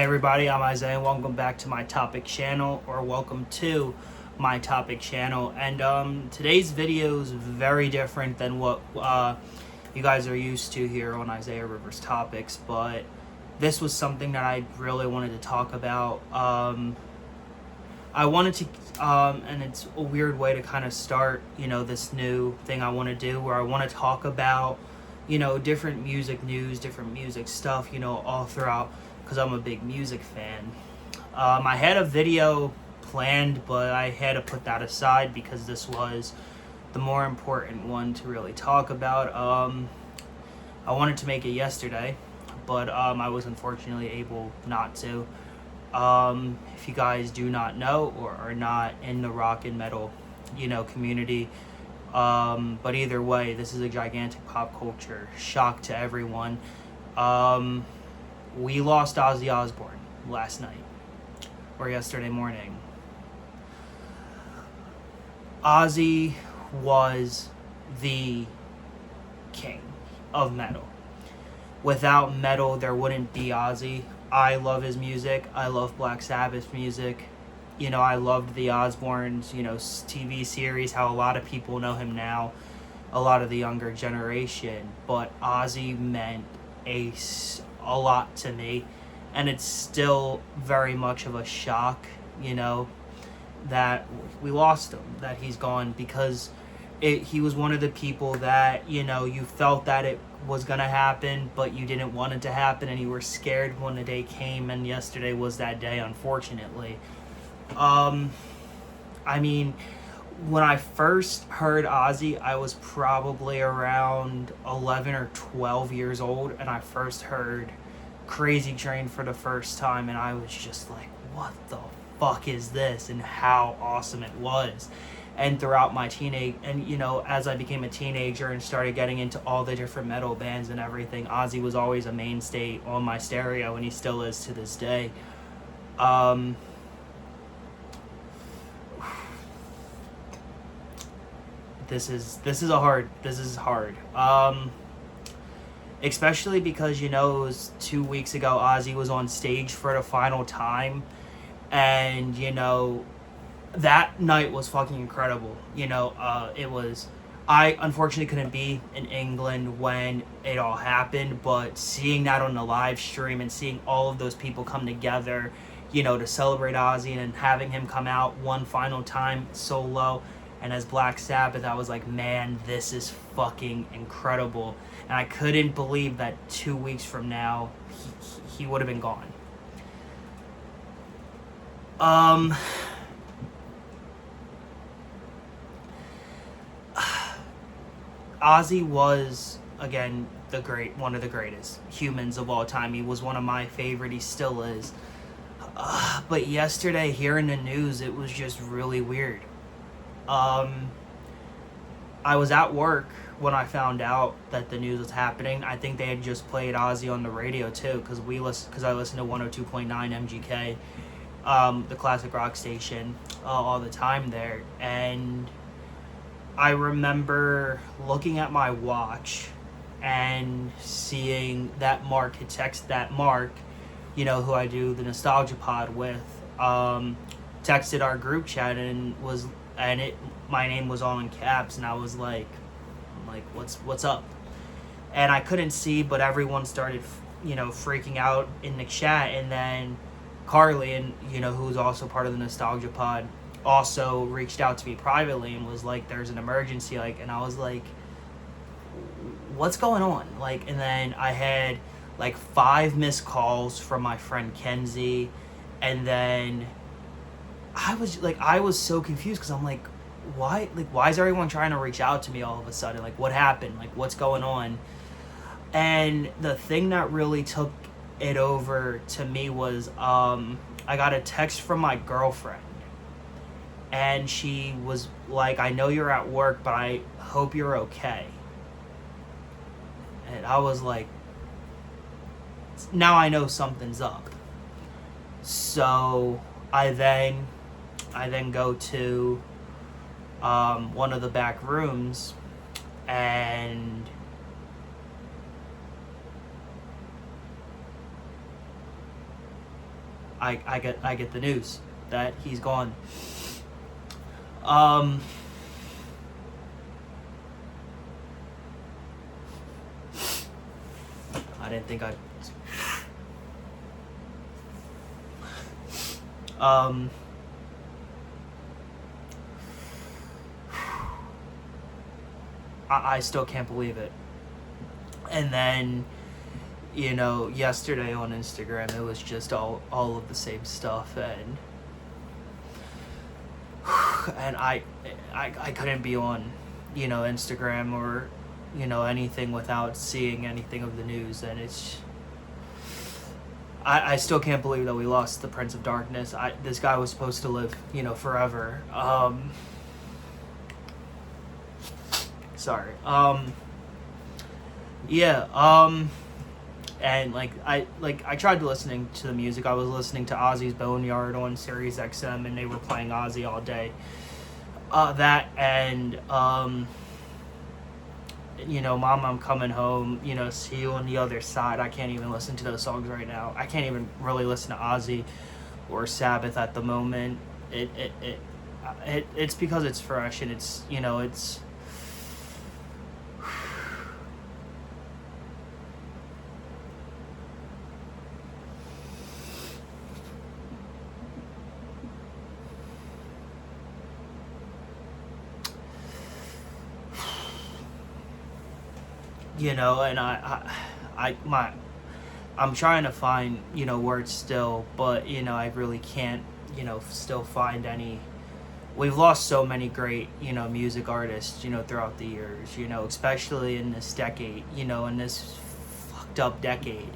Hey everybody, I'm Isaiah. Welcome back to my topic channel, or welcome to my topic channel. And today's video is very different than what you guys are used to here on Isaiah Rivers Topics, but this was something that I really wanted to talk about. I wanted to, and it's a weird way to kind of start, this new thing I want to do, where I want to talk about, different music news, different music stuff, all throughout, because I'm a big music fan. I had a video planned, but I had to put that aside because this was the more important one to really talk about. I wanted to make it yesterday, but I was unfortunately able not to. If you guys do not know or are not in the rock and metal, community, but either way, this is a gigantic pop culture shock to everyone. We lost Ozzy Osbourne last night, or yesterday morning. Ozzy was the king of metal. Without metal, there wouldn't be Ozzy. I love his music. I love Black Sabbath music. I loved the Osbournes, TV series, how a lot of people know him now, a lot of the younger generation. But Ozzy meant a lot to me, and it's still very much of a shock, that we lost him, that he's gone, because he was one of the people that, you felt that it was going to happen, but you didn't want it to happen, and you were scared when the day came, and yesterday was that day, unfortunately. When I first heard Ozzy, I was probably around 11 or 12 years old, and I first heard Crazy Train for the first time, and I was just like, what the fuck is this, and how awesome it was. And throughout my teenage, and as I became a teenager and started getting into all the different metal bands and everything, Ozzy was always a mainstay on my stereo, and he still is to this day. This is hard. Especially because, it was 2 weeks ago Ozzy was on stage for the final time, and that night was fucking incredible. It was, I unfortunately couldn't be in England when it all happened, but seeing that on the live stream and seeing all of those people come together, to celebrate Ozzy, and having him come out one final time solo and as Black Sabbath, I was like, man, this is fucking incredible. And I couldn't believe that 2 weeks from now, he would have been gone. Ozzy was, again, one of the greatest humans of all time. He was one of my favorite. He still is. But yesterday, hearing the news, it was just really weird. I was at work when I found out that the news was happening. I think they had just played Ozzy on the radio too, because I listen to 102.9 MGK, the classic rock station, all the time there. And I remember looking at my watch and seeing that Mark had texted that Mark, who I do the Nostalgia Pod with, texted our group chat my name was all in caps, and I was like, what's up? And I couldn't see, but everyone started, freaking out in the chat, and then Carly, and who's also part of the Nostalgia Pod, also reached out to me privately and was like, there's an emergency, and I was like, what's going on? And then I had 5 missed calls from my friend Kenzie, and then I was so confused, because I'm like, why is everyone trying to reach out to me all of a sudden? What happened? What's going on? And the thing that really took it over to me was, I got a text from my girlfriend, and she was like, I know you're at work, but I hope you're okay. And I was like, now I know something's up. So I then go to one of the back rooms, and I get the news that he's gone. I didn't think I still can't believe it. And then, yesterday on Instagram, it was just all of the same stuff, and I couldn't be on, Instagram or, anything without seeing anything of the news, and I still can't believe that we lost the Prince of Darkness. This guy was supposed to live, forever. Sorry. And I tried listening to the music. I was listening to Ozzy's Boneyard on Sirius XM, and they were playing Ozzy all day. That and Mom, I'm Coming Home. See You on the Other Side. I can't even listen to those songs right now. I can't even really listen to Ozzy or Sabbath at the moment. It's because it's fresh, and it's and I'm trying to find, words still, but, I really can't, still find any. We've lost so many great, music artists, throughout the years, especially in this decade, in this fucked up decade.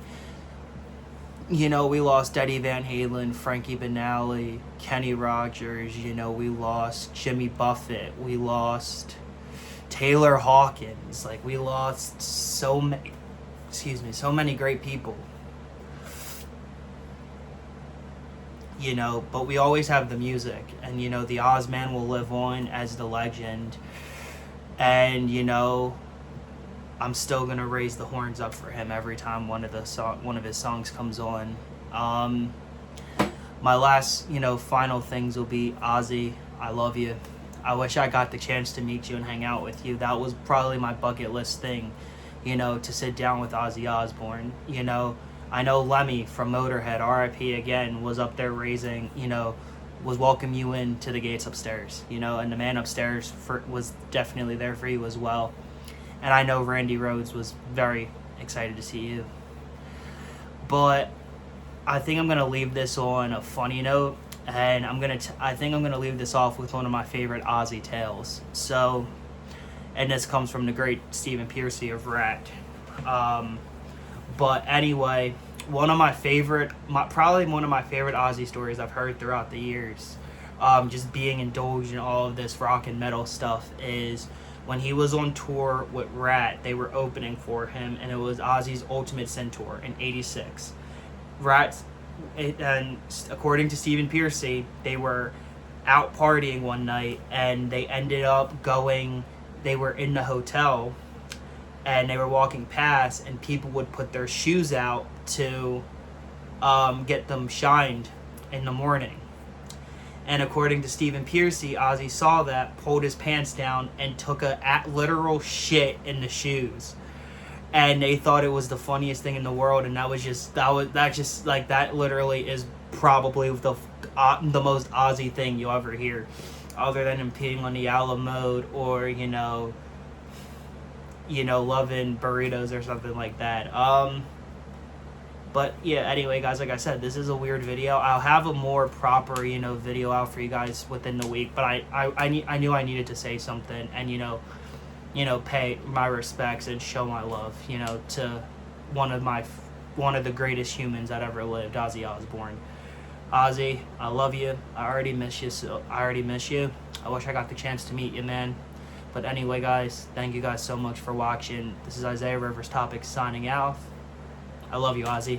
We lost Eddie Van Halen, Frankie Banali, Kenny Rogers, we lost Jimmy Buffett, we lost Taylor Hawkins. We lost so many great people. But we always have the music, and the Ozman will live on as the legend, and I'm still gonna raise the horns up for him every time one of his songs comes on. My last final things will be, Ozzy, I love you. I wish I got the chance to meet you and hang out with you. That was probably my bucket list thing, to sit down with Ozzy Osbourne. I know Lemmy from Motorhead, RIP again, was up there raising, was welcoming you into the gates upstairs, and the man upstairs was definitely there for you as well. And I know Randy Rhoads was very excited to see you. But I think I'm going to leave this on a funny note. And I think I'm gonna leave this off with one of my favorite Ozzy tales. So, and this comes from the great Stephen Piercy of Rat. But anyway, probably one of my favorite Ozzy stories I've heard throughout the years, just being indulged in all of this rock and metal stuff, is when he was on tour with Rat. They were opening for him, and it was Ozzy's Ultimate Sin tour in '86. And according to Stephen Piercy, they were out partying one night, and they ended up they were in the hotel, and they were walking past, and people would put their shoes out to get them shined in the morning. And according to Stephen Piercy, Ozzy saw that, pulled his pants down, and took a literal shit in the shoes. And they thought it was the funniest thing in the world, and that literally is probably the most Ozzy thing you'll ever hear, other than him peeing on the Alamo or loving burritos or something like that. But yeah, anyway, guys, like I said, this is a weird video. I'll have a more proper video out for you guys within the week. But I knew I needed to say something, and pay my respects and show my love, to one of the greatest humans that ever lived, Ozzy Osbourne. Ozzy, I love you. I already miss you. I wish I got the chance to meet you, man. But anyway, guys, thank you guys so much for watching. This is Isaiah Rivers Topics signing out. I love you, Ozzy.